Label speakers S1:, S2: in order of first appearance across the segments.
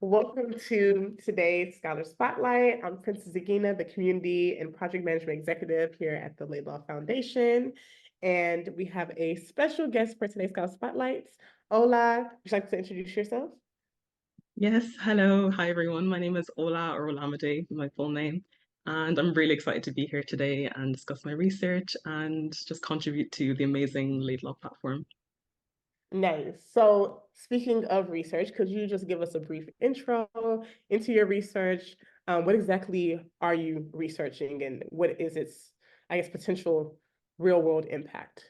S1: Welcome to today's Scholar Spotlight. I'm Princess Agina, the Community and Project Management Executive here at the Laidlaw Foundation. And we have a special guest for today's Scholar Spotlights. Ola, would you like to introduce yourself?
S2: Yes, hello. Hi, everyone. My name is Ola or Olamide, my full name. And I'm really excited to be here today and discuss my research and just contribute to the amazing Laidlaw platform.
S1: Nice. So speaking of research, could you just give us a brief intro into your research? What exactly are you researching and what is its, I guess, potential real world impact?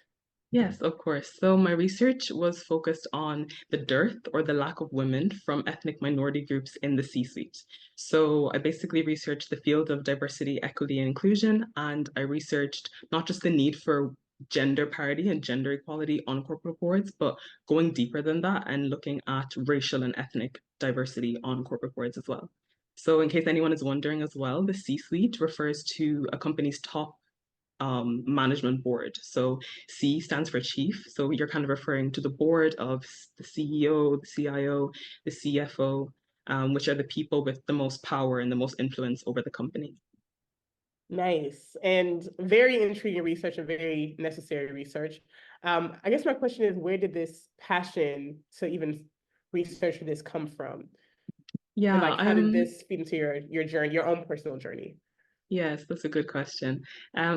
S2: Yes, of course. So my research was focused on the dearth or the lack of women from ethnic minority groups in the C-suite. So I basically researched the field of diversity, equity, and inclusion, and I researched not just the need for gender parity and gender equality on corporate boards, but going deeper than that and looking at racial and ethnic diversity on corporate boards as well. So in case anyone is wondering as well, the C-suite refers to a company's top management board. So C stands for chief. So you're kind of referring to the board of the CEO, the CIO, the CFO, which are the people with the most power and the most influence over the company.
S1: Nice and very intriguing research and very necessary research. I guess my question is, where did this passion to even research this come from? And
S2: Yeah,
S1: like, how did this feed into your journey, your own personal journey?
S2: yes, that's a good question.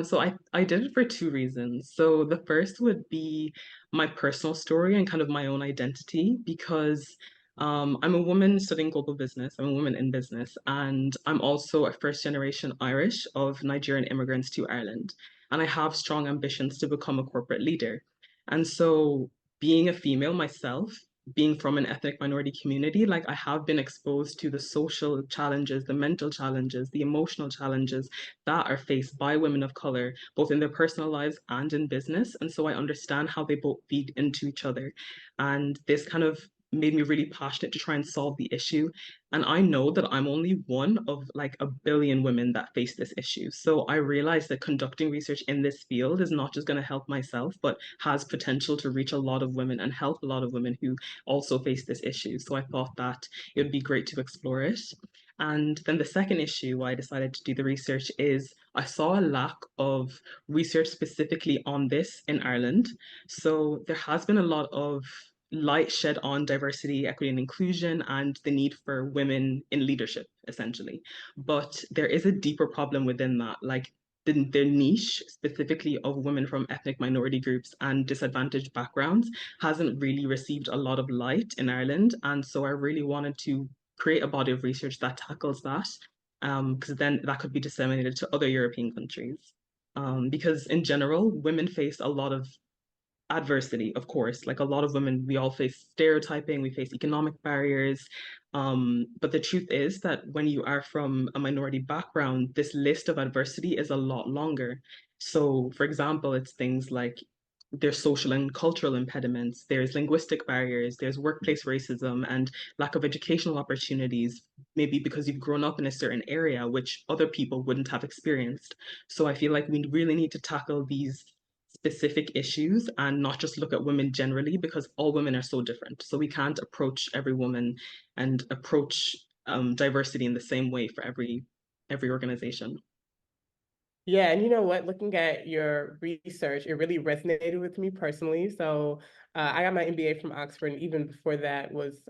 S2: So I did it for two reasons. So the first would be my personal story and kind of my own identity because I'm a woman studying global business. I'm a woman in business, and I'm also a first generation Irish of Nigerian immigrants to Ireland. And I have strong ambitions to become a corporate leader. And so being a female myself, being from an ethnic minority community, like I have been exposed to the social challenges, the mental challenges, the emotional challenges that are faced by women of color, both in their personal lives and in business. And so I understand how they both feed into each other. And this kind of made me really passionate to try and solve the issue. And I know that I'm only one of like a billion women that face this issue. So I realized that conducting research in this field is not just going to help myself, but has potential to reach a lot of women and help a lot of women who also face this issue. So I thought that it would be great to explore it. And then the second issue why I decided to do the research is I saw a lack of research specifically on this in Ireland. So there has been a lot of light shed on diversity, equity, and inclusion and the need for women in leadership, essentially. But there is a deeper problem within that. Like the niche specifically of women from ethnic minority groups and disadvantaged backgrounds hasn't really received a lot of light in Ireland. And so I really wanted to create a body of research that tackles that, because then that could be disseminated to other European countries. Because in general, women face a lot of adversity, of course. Like a lot of women, we all face stereotyping, we face economic barriers. But the truth is that when you are from a minority background, this list of adversity is a lot longer. So, for example, it's things like there's social and cultural impediments, there's linguistic barriers, there's workplace racism and lack of educational opportunities, maybe because you've grown up in a certain area which other people wouldn't have experienced. So I feel like we really need to tackle these specific issues and not just look at women generally because all women are so different. So we can't approach every woman and approach diversity in the same way for every organization.
S1: Yeah, and you know what? Looking at your research, it really resonated with me personally. So I got my MBA from Oxford, and even before that was,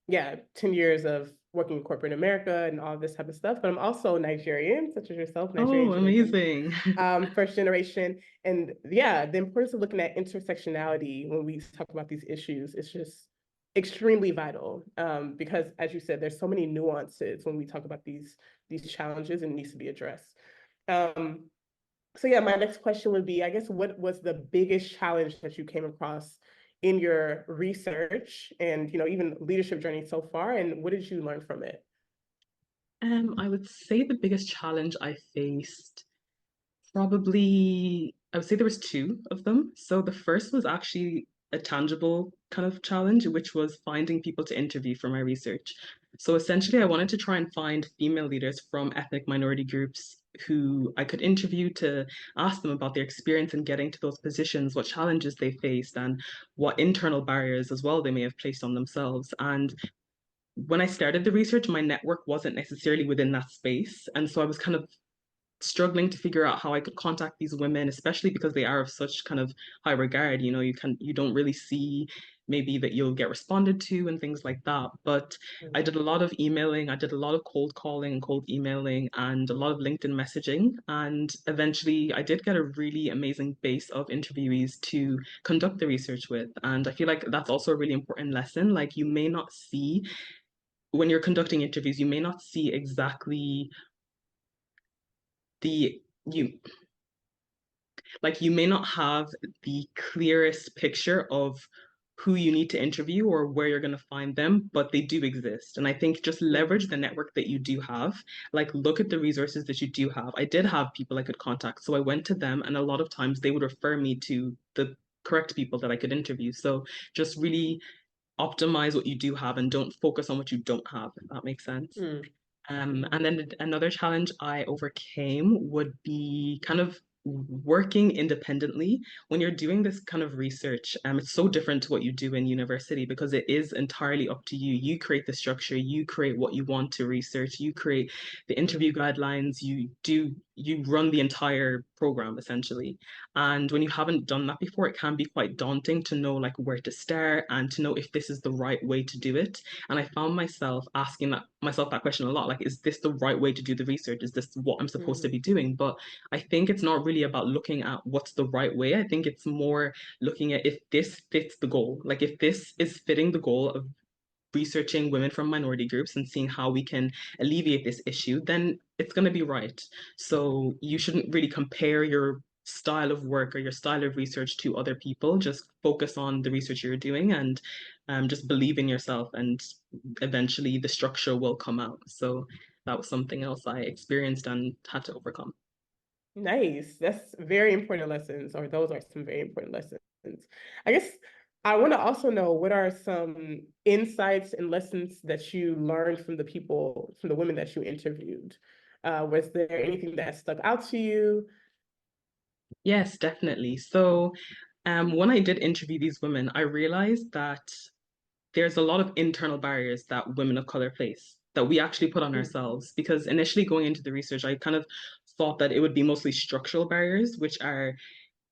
S1: yeah, 10 years of working in corporate America and all this type of stuff. But I'm also Nigerian, such as yourself, Nigerian
S2: Oh,
S1: Jamaican,
S2: amazing.
S1: first generation. And yeah, the importance of looking at intersectionality when we talk about these issues is just extremely vital, because as you said, there's so many nuances when we talk about these challenges and it needs to be addressed. Um, so yeah, my next question would be, I guess, what was the biggest challenge that you came across in your research and, even leadership journey so far, and what did you learn from it?
S2: I would say the biggest challenge I faced probably, I would say there was two of them. So the first was actually a tangible kind of challenge, which was finding people to interview for my research. So essentially, I wanted to try and find female leaders from ethnic minority groups who I could interview to ask them about their experience in getting to those positions, what challenges they faced, and what internal barriers as well they may have placed on themselves. And when I started the research, my network wasn't necessarily within that space. And so I was kind of struggling to figure out how I could contact these women, especially because they are of such kind of high regard. You don't really see maybe that you'll get responded to and things like that. But I did a lot of emailing, I did a lot of cold calling and cold emailing and a lot of LinkedIn messaging. And eventually I did get a really amazing base of interviewees to conduct the research with. And I feel like that's also a really important lesson. Like you may not see when you're conducting interviews, you may not see exactly the you like you may not have the clearest picture of who you need to interview or where you're going to find them, but they do exist. And I think just leverage the network that you do have. Like, look at the resources that you do have. I did have people I could contact. So I went to them, and a lot of times they would refer me to the correct people that I could interview. So just really optimize what you do have and don't focus on what you don't have, if that makes sense. And then another challenge I overcame would be kind of working independently. When you're doing this kind of research, it's so different to what you do in university because it is entirely up to you. You create the structure, you create what you want to research, you create the interview guidelines, you run the entire program essentially. And when you haven't done that before, it can be quite daunting to know like where to start and to know if this is the right way to do it. And I found myself asking myself that question a lot, like, is this the right way to do the research? Is this what I'm supposed to be doing? But I think it's not really about looking at what's the right way. I think it's more looking at if this fits the goal, like if this is fitting the goal of researching women from minority groups and seeing how we can alleviate this issue, then it's going to be right. So you shouldn't really compare your style of work or your style of research to other people. Just focus on the research you're doing and just believe in yourself, and eventually the structure will come out. So that was something else I experienced and had to overcome.
S1: Nice. That's very important lessons, or those are some very important lessons. I guess I want to also know what are some insights and lessons that you learned from the people, from the women that you interviewed? Was there anything that stuck out to you?
S2: Yes, definitely. So when I did interview these women, I realized that there's a lot of internal barriers that women of color face that we actually put on ourselves. Because initially going into the research, I kind of thought that it would be mostly structural barriers, which are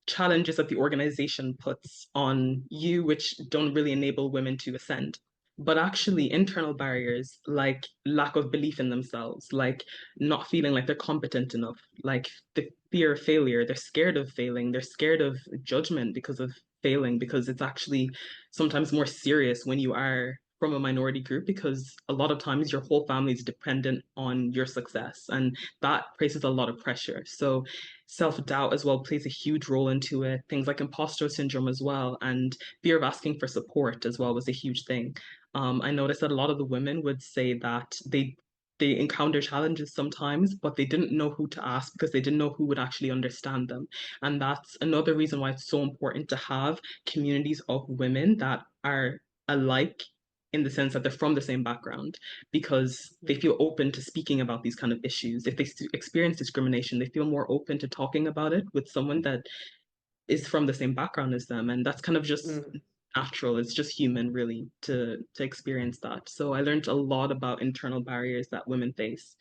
S2: challenges that the organization puts on you, which don't really enable women to ascend. But actually, internal barriers like lack of belief in themselves, like not feeling like they're competent enough, like the fear of failure. They're scared of failing. They're scared of judgment because of failing, because it's actually sometimes more serious when you are from a minority group, because a lot of times your whole family is dependent on your success, and that places a lot of pressure. So self-doubt as well plays a huge role into it. Things like imposter syndrome as well, and fear of asking for support as well was a huge thing. I noticed that a lot of the women would say that they encounter challenges sometimes, but they didn't know who to ask because they didn't know who would actually understand them. And that's another reason why it's so important to have communities of women that are alike in the sense that they're from the same background, because they feel open to speaking about these kind of issues. If they experience discrimination, they feel more open to talking about it with someone that is from the same background as them. And that's kind of just
S1: Mm,
S2: natural. It's just human, really, to experience that. So I learned a lot about internal barriers that women face.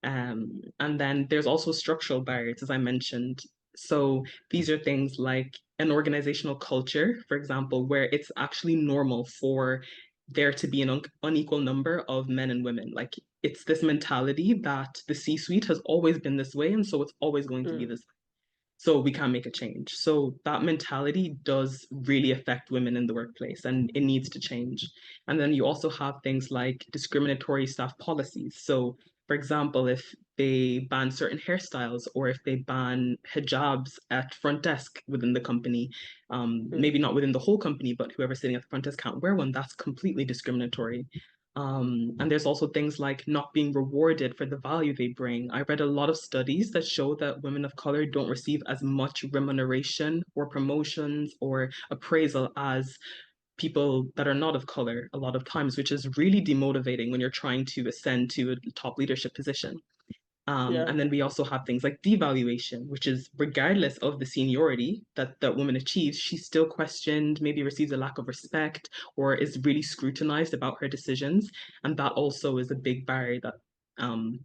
S2: And then there's also structural barriers, as I mentioned. So these are things like an organizational culture, for example, where it's actually normal for there to be an unequal number of men and women. Like it's this mentality that the C-suite has always been this way, and so it's always going to be
S1: mm,
S2: this, so we can't make a change. So that mentality does really affect women in the workplace, and it needs to change. And then you also have things like discriminatory staff policies. So for example, if they ban certain hairstyles or if they ban hijabs at front desk within the company, maybe
S1: mm.
S2: not within the whole company, but whoever's sitting at the front desk can't wear one, that's completely discriminatory. And there's also things like not being rewarded for the value they bring. I read a lot of studies that show that women of color don't receive as much remuneration or promotions or appraisal as people that are not of color a lot of times, which is really demotivating when you're trying to ascend to a top leadership position.
S1: Yeah.
S2: And then we also have things like devaluation, which is regardless of the seniority that woman achieves, she's still questioned, maybe receives a lack of respect, or is really scrutinized about her decisions. And that also is a big barrier that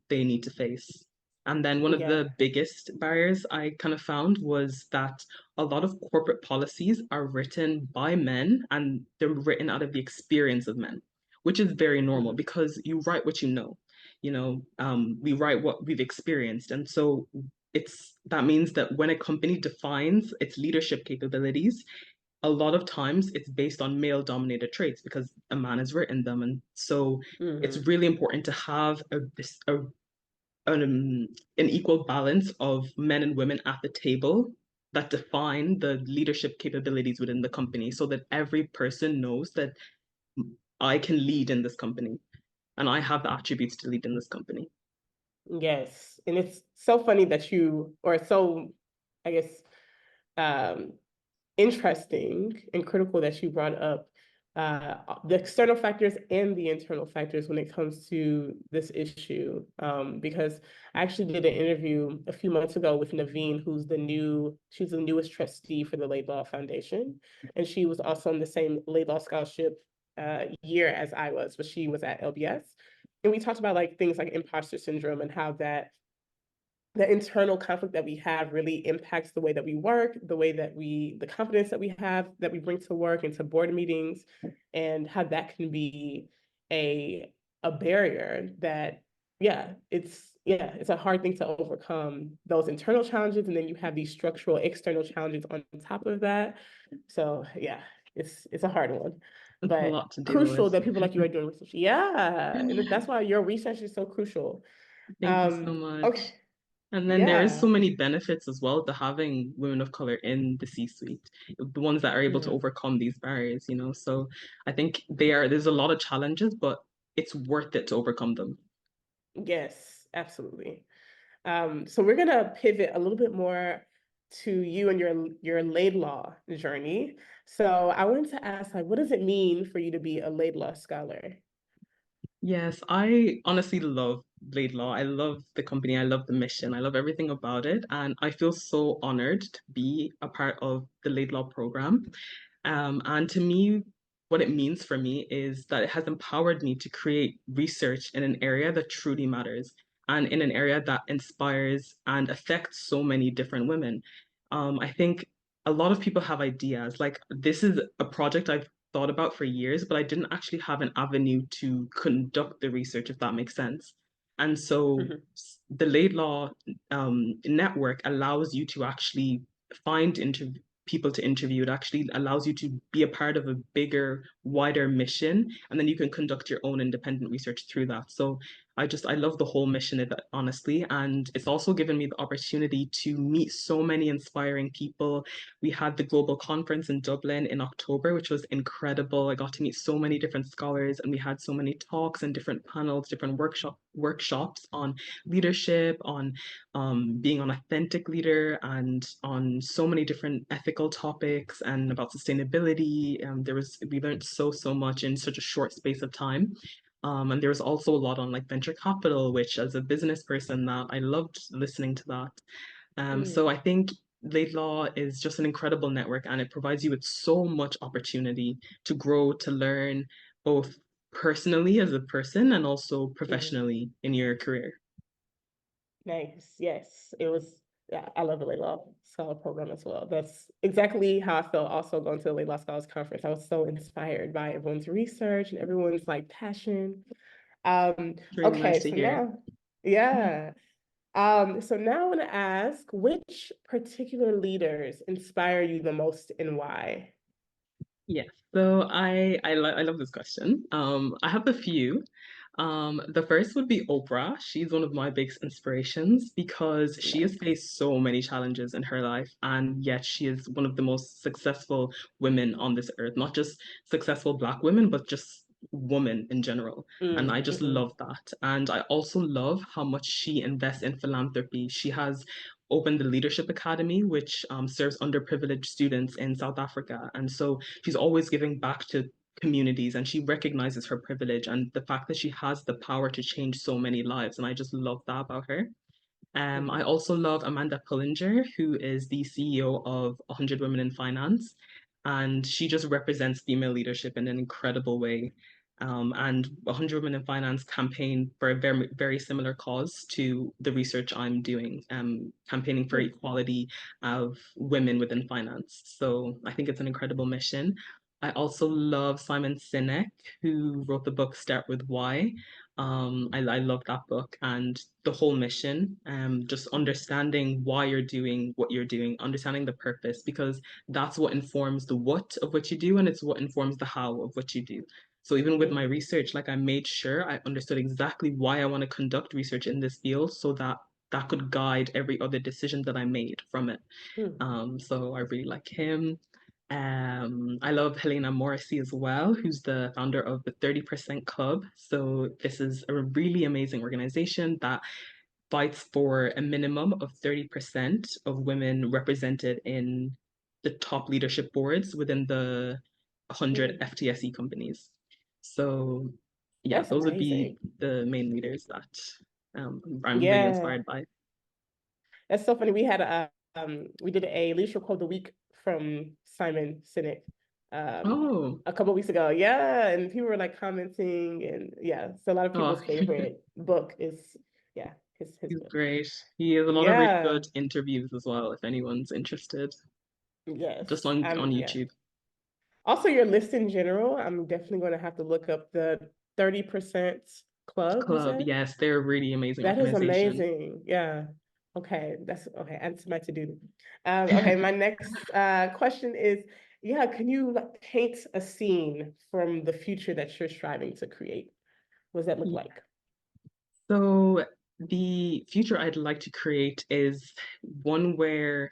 S2: they need to face. And then one of
S1: Yeah.
S2: the biggest barriers I kind of found was that a lot of corporate policies are written by men and they're written out of the experience of men, which is very normal
S1: Mhm.
S2: because you write what you know. We write what we've experienced. And so that means that when a company defines its leadership capabilities, a lot of times it's based on male dominated traits because a man has written them. And so it's
S1: Mhm.
S2: really important to have an equal balance of men and women at the table that define the leadership capabilities within the company so that every person knows that I can lead in this company and I have the attributes to lead in this company.
S1: Yes. And it's so funny that you, or so, I guess, um, interesting and critical that you brought up the external factors and the internal factors when it comes to this issue. Because I actually did an interview a few months ago with Naveen, she's the newest trustee for the Laidlaw Foundation. And she was also in the same Laidlaw Scholarship year as I was, but she was at LBS. And we talked about like things like imposter syndrome and how that the internal conflict that we have really impacts the way that we work, the confidence that we have, that we bring to work and to board meetings, and how that can be a barrier that, it's a hard thing to overcome those internal challenges. And then you have these structural external challenges on top of that. So yeah, it's a hard one,
S2: It's a
S1: but
S2: lot to deal
S1: crucial
S2: with.
S1: that people like you are doing research. Yeah. And that's why your research is so crucial.
S2: Thank you so
S1: Okay.
S2: much. And then there is
S1: Yeah.
S2: so many benefits as well to having women of color in the C-suite, the ones that are able to
S1: Mm.
S2: overcome these barriers. So I think there's a lot of challenges, but it's worth it to overcome them.
S1: Yes, absolutely. So we're gonna pivot a little bit more to you and your Laidlaw journey. So I wanted to ask, like, what does it mean for you to be a Laidlaw scholar?
S2: Yes, I honestly love Laidlaw. I love the company. I love the mission. I love everything about it. And I feel so honored to be a part of the Laidlaw program. And to me, what it means for me is that it has empowered me to create research in an area that truly matters and in an area that inspires and affects so many different women. I think a lot of people have ideas. Like, this is a project I've thought about for years, but I didn't actually have an avenue to conduct the research, if that makes sense. And so
S1: Mhm.
S2: the Laidlaw network allows you to actually find people to interview. It actually allows you to be a part of a bigger, wider mission, and then you can conduct your own independent research through that. So I love the whole mission of it, honestly, and it's also given me the opportunity to meet so many inspiring people. We had the global conference in Dublin in October, which was incredible. I got to meet so many different scholars, and we had so many talks and different panels, different workshops on leadership, on being an authentic leader, and on so many different ethical topics and about sustainability. We learned so much in such a short space of time. And there was also a lot on like venture capital, which as a business person that I loved listening to that. So
S1: Mm.
S2: I think Laidlaw is just an incredible network and it provides you with so much opportunity to grow, to learn both personally as a person and also
S1: Mhm.
S2: professionally in your career.
S1: Nice. Yes, it was. Yeah, I love the Laidlaw Scholar program as well. That's exactly how I felt also going to the Laidlaw Scholars Conference. I was so inspired by everyone's research and everyone's like passion.
S2: It's really nice
S1: Okay,
S2: to
S1: so
S2: hear.
S1: now, yeah. So now I want to ask, which particular leaders inspire you the most and why?
S2: Yes, so I love this question. I have a few. The first would be Oprah. She's one of my biggest inspirations because she has
S1: Nice.
S2: faced so many challenges in her life, and yet she is one of the most successful women on this earth. Not just successful Black women, but just women in general. And I just
S1: Mm-hmm.
S2: love that. And I also love how much she invests in philanthropy. She has opened the Leadership Academy, which serves underprivileged students in South Africa. And so she's always giving back to communities and she recognizes her privilege and the fact that she has the power to change so many lives. And I just love that about her. I
S1: Mhm.
S2: also love Amanda Pullinger, who is the CEO of 100 Women in Finance, and she just represents female leadership in an incredible way. And 100 Women in Finance campaign for a very, very similar cause to the research I'm doing, campaigning for
S1: Mm.
S2: equality of women within finance. So I think it's an incredible mission. I also love Simon Sinek, who wrote the book Start with Why. I love that book and the whole mission, just understanding why you're doing what you're doing, understanding the purpose, because that's what informs the what of what you do, and it's what informs the how of what you do. So even with my
S1: Mm.
S2: research, like I made sure I understood exactly why I want to conduct research in this field so that that could guide every other decision that I made from it.
S1: Mm.
S2: So I really like him. I love Helena Morrissey as well, who's the founder of the 30% Club. So this is a really amazing organization that fights for a minimum of 30% of women represented in the top leadership boards within the 100
S1: Mm.
S2: FTSE companies. So yeah,
S1: That's
S2: those would be
S1: amazing.
S2: the main leaders that I'm really
S1: Yeah.
S2: inspired by.
S1: That's so funny. We did a leadership quote of the week from Simon Sinek um
S2: Oh,
S1: a couple of weeks ago. Yeah, and people were like commenting, and yeah, so a lot of
S2: oh,
S1: people's favorite book is, yeah, his
S2: he's
S1: book.
S2: great. He has a lot of really
S1: Yeah,
S2: good interviews as well, if anyone's interested, just
S1: yes.
S2: on
S1: Yeah.
S2: YouTube.
S1: Also, your list in general, I'm definitely going to have to look up the 30% Club, you
S2: Club,
S1: said?
S2: yes, they're a really amazing
S1: That is
S2: organization.
S1: amazing. Yeah. Okay, that's okay. Add to my to-do. Okay, my next question is, yeah, can you like paint a scene from the future that you're striving to create? What does that look like?
S2: So the future I'd like to create is one where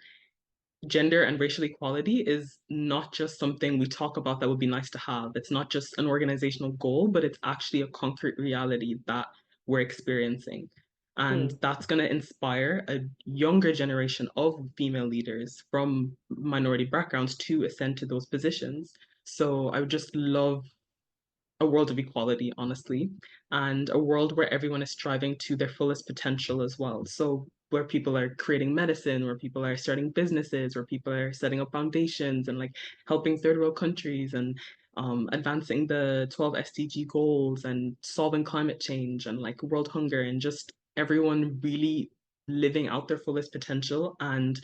S2: gender and racial equality is not just something we talk about that would be nice to have. It's not just an organizational goal, but it's actually a concrete reality that we're experiencing. And
S1: Hmm.
S2: that's going to inspire a younger generation of female leaders from minority backgrounds to ascend to those positions. So I would just love a world of equality, honestly, and a world where everyone is striving to their fullest potential as well. So where people are creating medicine, where people are starting businesses, where people are setting up foundations and like helping third world countries and advancing the 12 SDG goals and solving climate change and like world hunger and just everyone really living out their fullest potential and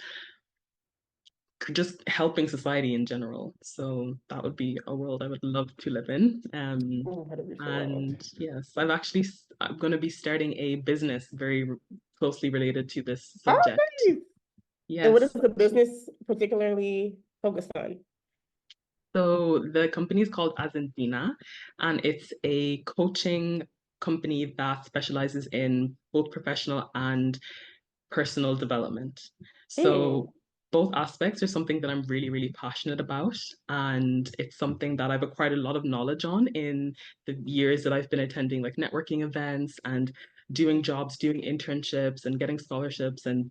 S2: just helping society in general. So that would be a world I would love to live in.
S1: Oh, what a beautiful world.
S2: And yes, I'm going to be starting a business very closely related to this
S1: Oh,
S2: subject.
S1: nice. And what is
S2: Yes.
S1: the business particularly focused on?
S2: So the company is called Agina, and it's a coaching company that specializes in both professional and personal development.
S1: Hmm.
S2: So both aspects are something that I'm really, really passionate about. And it's something that I've acquired a lot of knowledge on in the years that I've been attending like networking events and doing jobs, doing internships and getting scholarships and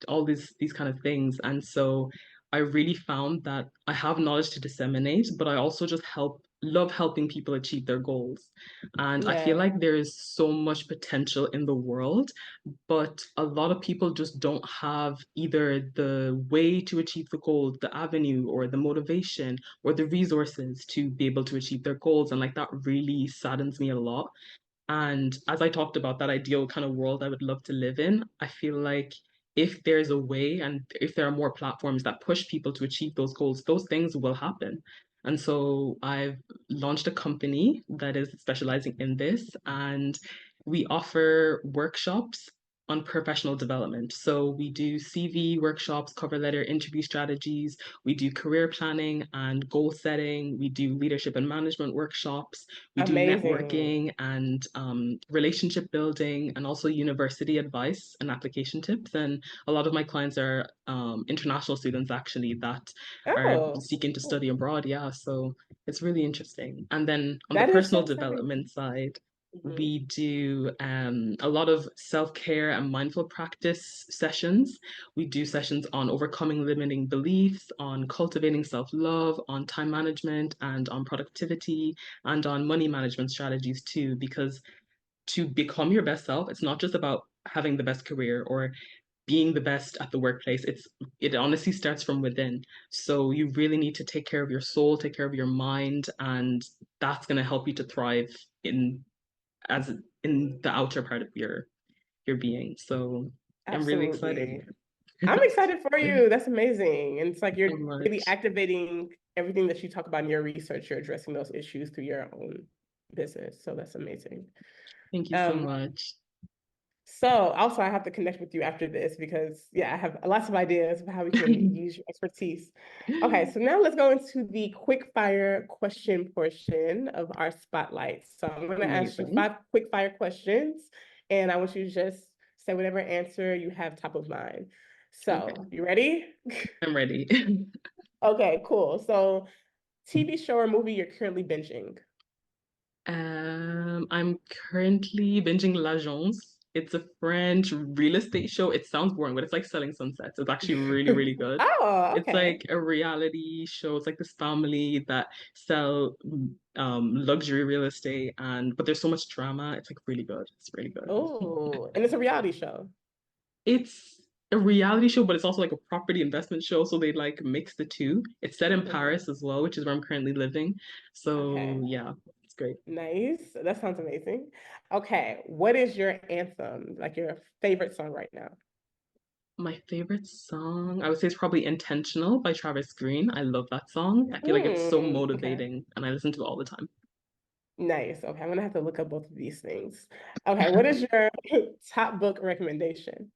S2: all these kind of things. And so I really found that I have knowledge to disseminate, but I also just love helping people achieve their goals. And I feel
S1: Yeah.
S2: like there is so much potential in the world, but a lot of people just don't have either the way to achieve the goal, the avenue, or the motivation, or the resources to be able to achieve their goals. And like that really saddens me a lot. And as I talked about that ideal kind of world I would love to live in, I feel like if there's a way and if there are more platforms that push people to achieve those goals, those things will happen. And so I've launched a company that is specializing in this, and we offer workshops on professional development. So we do CV workshops, cover letter interview strategies, we do career planning and goal setting, we do leadership and management workshops, we do
S1: Amazing.
S2: networking and relationship building, and also university advice and application tips. And a lot of my clients are international students actually that are
S1: Oh,
S2: seeking to
S1: cool.
S2: study abroad. Yeah, so it's really interesting. And then on the
S1: That is so
S2: personal
S1: exciting.
S2: development side,
S1: Mhm.
S2: we do a lot of self-care and mindful practice sessions. We do sessions on overcoming limiting beliefs, on cultivating self-love, on time management, and on productivity, and on money management strategies too, because to become your best self, it's not just about having the best career or being the best at the workplace. It honestly starts from within. So you really need to take care of your soul, take care of your mind, and that's going to help you to thrive as in the outer part of your being. So I'm really excited.
S1: Absolutely. I'm excited for you. That's amazing. And it's like
S2: So
S1: you're really
S2: much.
S1: activating everything that you talk about in your research. You're addressing those issues through your own business. So that's amazing.
S2: Thank you so
S1: Um,
S2: much.
S1: so also I have to connect with you after this because yeah, I have lots of ideas of how we can use your expertise. Okay, so now let's go into the quick fire question portion of our spotlight. So I'm going to ask you
S2: Amazing.
S1: 5 quick fire questions, and I want you to just say whatever answer you have top of mind.
S2: Okay,
S1: So you ready?
S2: I'm ready.
S1: Okay, cool. So TV show or movie you're currently binging?
S2: I'm currently binging L'Agence. It's a French real estate show. It sounds boring, but it's like selling sunsets. It's actually really, really good.
S1: Oh,
S2: It's
S1: okay.
S2: like a reality show. It's like this family that sell luxury real estate and but there's so much drama. It's like really good. It's really good.
S1: Oh, and it's a reality show.
S2: It's a reality show, but it's also like a property investment show. So they like mix the two. It's set in
S1: Mhm.
S2: Paris as well, which is where I'm currently living. So
S1: Okay.
S2: yeah, it's great.
S1: Nice. That sounds amazing. Okay. What is your anthem? Like your favorite song right now?
S2: My favorite song, I would say, is probably Intentional by Travis Green. I love that song. I feel like it's so
S1: Okay.
S2: motivating and I listen to it all the time.
S1: Nice. Okay. I'm gonna have to look up both of these things. Okay. What is your top book recommendation?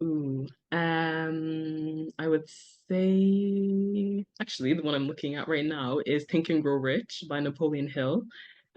S2: Ooh, I would say actually the one I'm looking at right now is Think and Grow Rich by Napoleon Hill.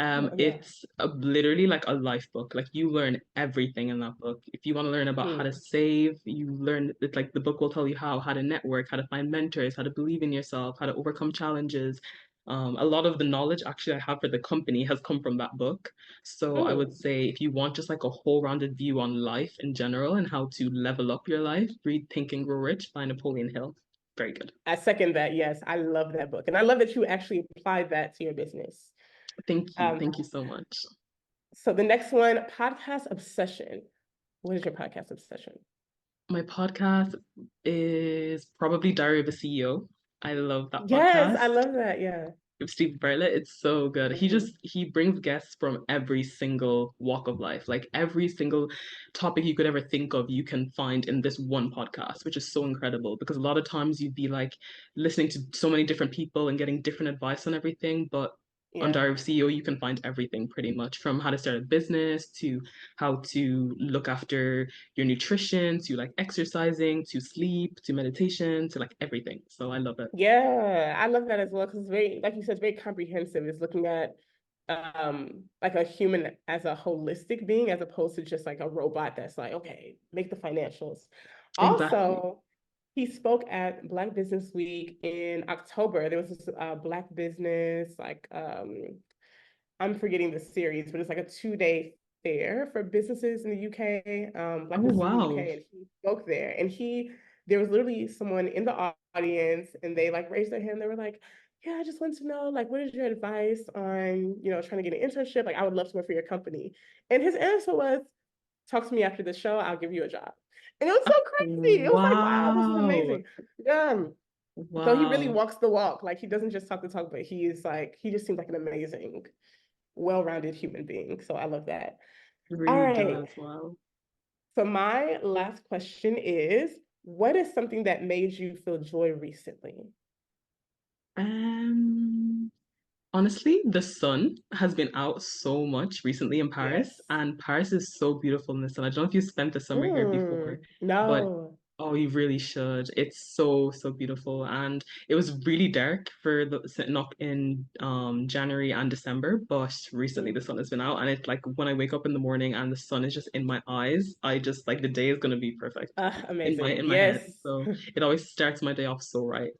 S1: Oh, yeah.
S2: It's literally like a life book. Like you learn everything in that book. If you want to learn about how to
S1: Hmm.
S2: save, you learn it like the book will tell you how to network, how to find mentors, how to believe in yourself, how to overcome challenges. A lot of the knowledge actually I have for the company has come from that book. So I would
S1: Hmm.
S2: say if you want just like a whole rounded view on life in general and how to level up your life, read Think and Grow Rich by Napoleon Hill. Very good.
S1: I second that. Yes, I love that book, and I love that you actually applied that to your business.
S2: Thank you.
S1: Um,
S2: Thank you so much.
S1: so the next one, podcast obsession. What is your podcast obsession?
S2: My podcast is probably Diary of a CEO. I love that
S1: Yes, I
S2: podcast.
S1: love that. Yeah.
S2: With Steve Bartlett, it's so good.
S1: Mhm.
S2: He brings guests from every single walk of life. Like every single topic you could ever think of, you can find in this one podcast, which is so incredible because a lot of times you'd be like listening to so many different people and getting different advice on everything. But on
S1: Yeah.
S2: Diary of CEO, you can find everything pretty much from how to start a business to how to look after your nutrition to like exercising to sleep to meditation to like everything. So I love it.
S1: Yeah, I love that as well because it's very, like you said, it's very comprehensive. It's looking at like a human as a holistic being as opposed to just like a robot that's like, okay, make the financials.
S2: Exactly.
S1: Also, he spoke at Black Business Week in October. There was this Black business like I'm forgetting the series, but it's like a 2 day fair for businesses in the UK,
S2: Oh
S1: Black businesses in the
S2: wow.
S1: UK, and he spoke there. And there was literally someone in the audience, and they like raised their hand. They were like, "Yeah, I just want to know, like, what is your advice on, trying to get an internship? Like, I would love to work for your company." And his answer was, "Talk to me after the show. I'll give you a job." And it was so crazy. It was like, wow, this is
S2: Wow.
S1: amazing. Yeah. So he really
S2: Wow.
S1: walks the walk. Like he doesn't just talk the talk, but he just seems like an amazing well-rounded human being. So I love that.
S2: It
S1: All
S2: really
S1: right.
S2: does. Wow.
S1: So my last question is, what is something that made you feel joy recently?
S2: Um, Honestly, the sun has been out so much recently in Paris,
S1: Yes.
S2: and Paris is so beautiful in the sun. I don't know if you spent the summer here before, but
S1: No.
S2: oh, you really should. It's so, so beautiful. And it was really dark for the sitting up in January and December, but recently the
S1: Mm.
S2: sun has been out, and it's like when I wake up in the morning and the sun is just in my eyes, I just like the day is gonna be perfect
S1: Amazing.
S2: in my head.
S1: Yes.
S2: So it always starts my day off so right.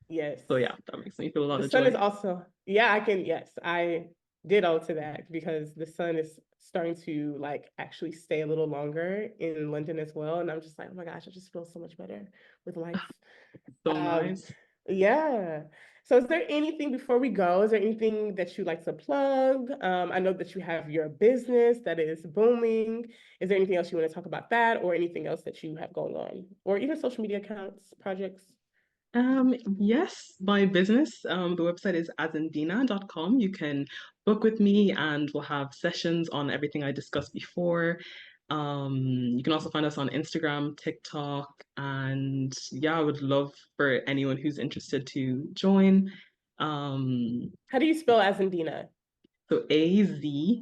S1: Yes.
S2: So yeah, that makes me feel a lot
S1: The
S2: of
S1: sun is
S2: joy.
S1: also, yeah, yes, I did owe to that because the sun is starting to like actually stay a little longer in London as well. And I'm just like, oh my gosh, I just feel so much better with life.
S2: So
S1: Um,
S2: nice.
S1: yeah. So is there anything before we go? Is there anything that you'd like to plug? I know that you have your business that is booming. Is there anything else you want to talk about that or anything else that you have going on? Or even social media accounts, projects?
S2: Yes, my business, the website is asindina.com. You can book with me and we'll have sessions on everything I discussed before. You can also find us on Instagram, TikTok, and yeah, I would love for anyone who's interested to join. Um,
S1: How do you spell Azandina?
S2: so Azendina.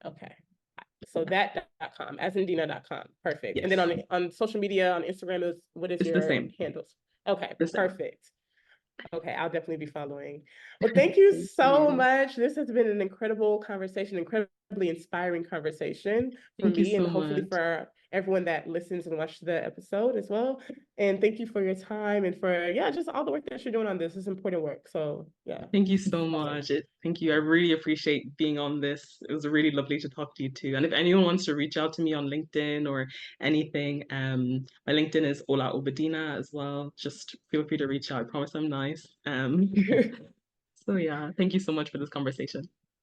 S1: Okay. So that.com, azandina.com. Perfect. And then
S2: Yes,
S1: on social media, on Instagram, is what is
S2: it's the
S1: your
S2: same.
S1: handles? Okay,
S2: The same.
S1: perfect. Okay, I'll definitely be following. Well, thank you
S2: Thank
S1: so
S2: you.
S1: much. This has been an incredible conversation, incredibly inspiring conversation for
S2: Thank you
S1: me and
S2: so
S1: hopefully
S2: much.
S1: for everyone that listens and watches the episode as well. And thank you for your time and for, yeah, just all the work that you're doing on this. It's important work. So, yeah,
S2: Thank you
S1: this is
S2: so
S1: awesome.
S2: much. Thank you. I really appreciate being on this. It was really lovely to talk to you too. And if anyone wants to reach out to me on LinkedIn or anything, my LinkedIn is Ola Obadina as well. Just feel free to reach out. I promise I'm nice. So yeah, thank you so much for this conversation.